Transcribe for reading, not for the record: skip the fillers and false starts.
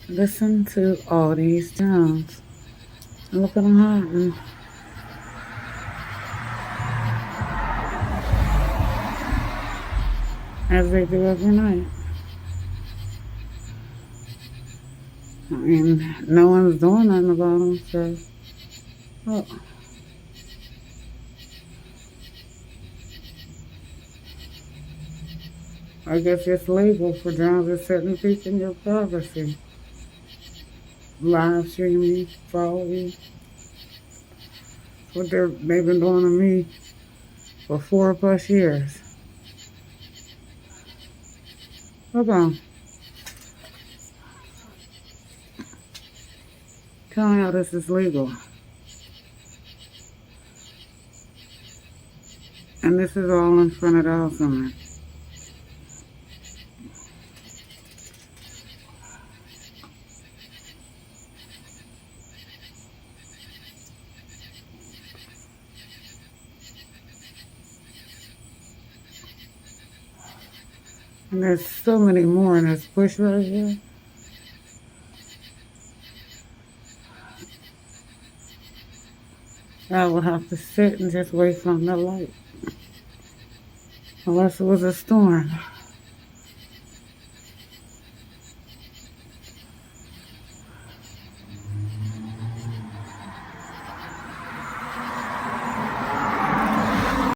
Listen to all these sounds. Look at them hiding as they do every night. I mean, no one's doing nothing about them, so. Oh, I guess it's legal for drones to certain people in your privacy. Live streaming, follow you. What they've been doing to me for 4+ years. Hold on. Tell me how this is legal. And this is all in front of the house owner. And there's so many more in this bush right here. I will have to sit and just wait for the light. Unless it was a storm.